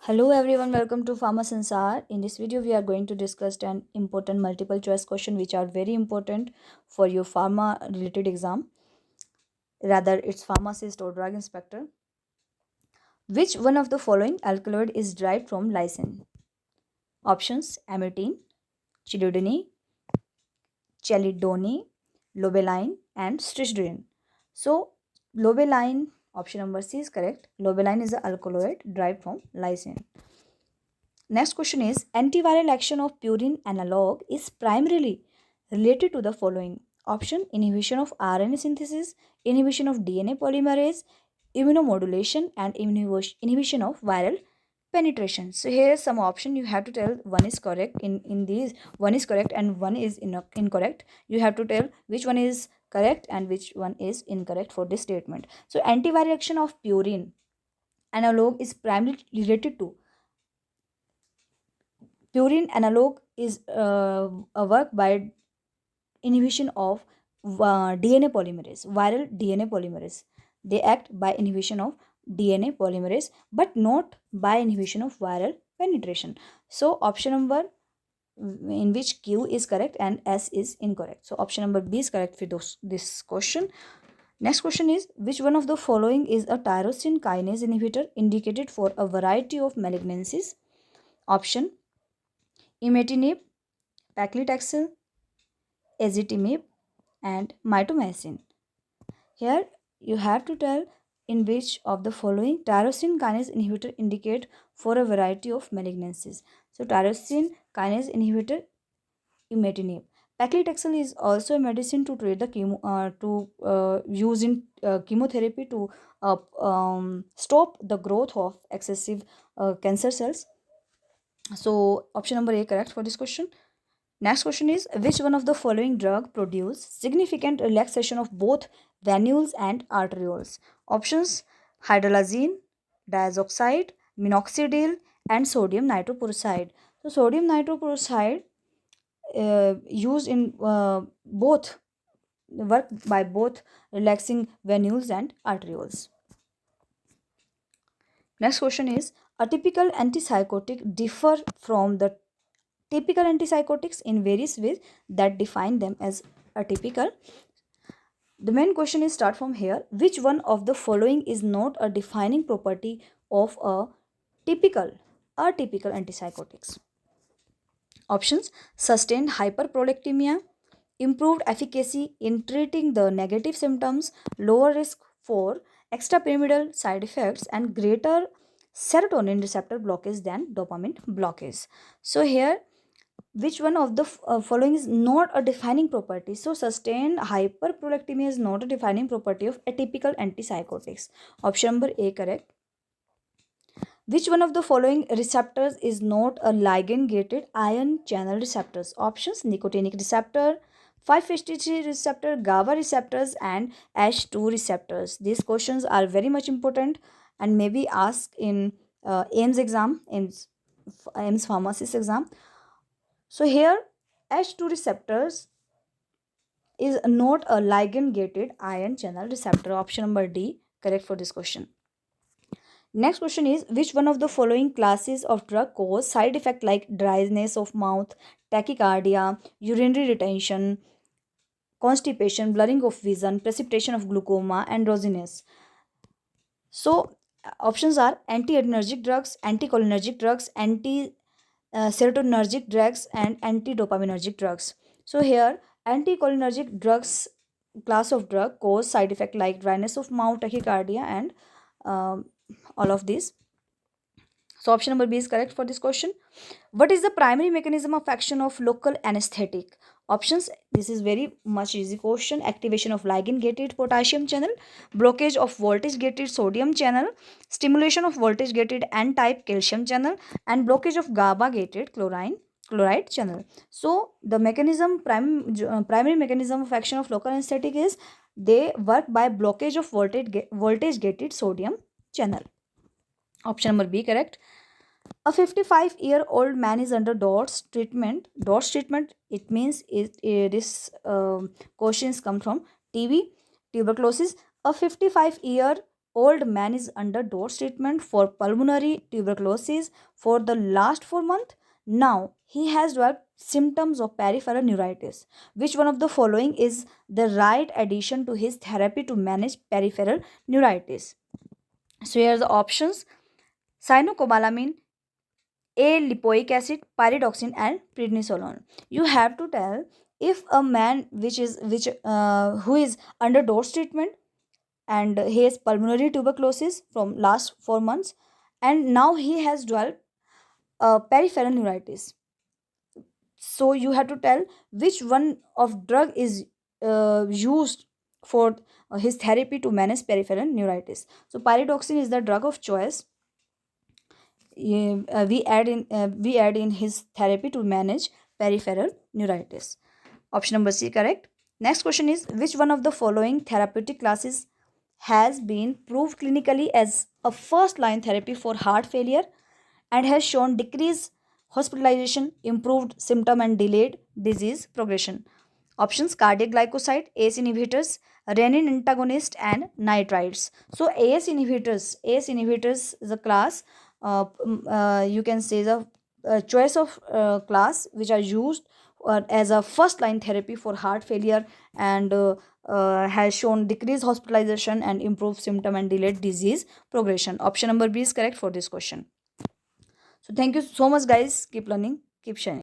Hello everyone, welcome to Pharma Sansaar. In this video, we are going to discuss 10 important multiple choice questions which are very important for your pharma related exam. Rather, it's pharmacist or drug inspector. Which one of the following alkaloid is derived from lysine? Options: amytine, chilidine, chelidone, lobeline, and stridine. So, lobeline, option number C is correct. Lobeline is the alkaloid derived from lysine. Next question is antiviral action of purine analog is primarily related to the following. Option: inhibition of RNA synthesis, inhibition of DNA polymerase, immunomodulation, and inhibition of viral penetration. So here is some option. You have to tell one is correct. In these, one is correct and one is incorrect. You have to tell which one is correct and which one is incorrect for this statement. So antiviral action of purine analog is primarily related to purine analog is a work by inhibition of DNA polymerase, viral DNA polymerase. They act by inhibition of DNA polymerase, but not by inhibition of viral penetration. So option number in which Q is correct and S is incorrect. So option number B is correct for this question. Next question is which one of the following is a tyrosine kinase inhibitor indicated for a variety of malignancies? Option: imatinib, paclitaxel, ezetimibe, and mitomycin. Here you have to tell in which of the following tyrosine kinase inhibitor indicate for a variety of malignancies. So tyrosine kinase inhibitor imatinib. Paclitaxel is also a medicine to treat the use in chemotherapy to stop the growth of excessive cancer cells. So option number A correct for this question. Next question is which one of the following drug produce significant relaxation of both venules and arterioles? Options: hydralazine, diazoxide, minoxidil, and sodium nitroprusside. So sodium nitroprusside used in both work by both relaxing venules and arterioles. Next question is atypical antipsychotic differ from the typical antipsychotics in various ways that define them as atypical. The main question is start from here. Which one of the following is not a defining property of a atypical antipsychotics? Options: sustained hyperprolactemia, improved efficacy in treating the negative symptoms, lower risk for extrapyramidal side effects, and greater serotonin receptor blockage than dopamine blockage. So here which one of the following is not a defining property? So sustained hyperprolactemia is not a defining property of atypical antipsychotics. Option number A correct. Which one of the following receptors is not a ligand-gated ion channel receptors? Options: nicotinic receptor, 5-HT3 receptor, GABA receptors, and H2 receptors. These questions are very much important and may be asked in AIIMS exam, AIIMS pharmacist exam. So here H2 receptors is not a ligand-gated ion channel receptor. Option number D correct for this question. Next question is which one of the following classes of drug cause side effect like dryness of mouth, tachycardia, urinary retention, constipation, blurring of vision, precipitation of glaucoma, and drowsiness? So options are anti-adrenergic drugs, anticholinergic drugs, serotonergic drugs, and antidopaminergic drugs. So here anticholinergic drugs class of drug cause side effect like dryness of mouth, tachycardia, and all of these. So option number B is correct for this question. What is the primary mechanism of action of local anesthetic? Options: this is very much easy question. Activation of ligand-gated potassium channel, blockage of voltage-gated sodium channel, stimulation of voltage-gated N-type calcium channel, and blockage of GABA-gated chloride channel. So the primary mechanism of action of local anesthetic is they work by blockage of voltage-gated sodium channel. Option number B correct. A 55-year-old man is under DOTS treatment. DOTS treatment, it means this questions come from TB, tuberculosis. A 55-year old man is under dose treatment for pulmonary tuberculosis for the last 4 months. Now he has developed symptoms of peripheral neuritis. Which one of the following is the right addition to his therapy to manage peripheral neuritis? So here are the options: cyanocobalamin, A. lipoic acid, pyridoxine, and prednisolone. You have to tell if a man who is under dose treatment and he has pulmonary tuberculosis from last 4 months, and now he has developed peripheral neuritis. So you have to tell which one of drug is used for his therapy to manage peripheral neuritis. So pyridoxine is the drug of choice. We add in his therapy to manage peripheral neuritis. Option number C correct. Next question is, which one of the following therapeutic classes has been proved clinically as a first line therapy for heart failure and has shown decreased hospitalization, improved symptom, and delayed disease progression? Options: cardiac glycoside, ACE inhibitors, renin antagonist, and nitrites. So ACE inhibitors is a class, you can say the choice of class which are used as a first line therapy for heart failure and has shown decreased hospitalization and improved symptom and delayed disease progression. Option number B is correct for this question. So thank you so much guys. Keep learning, keep sharing.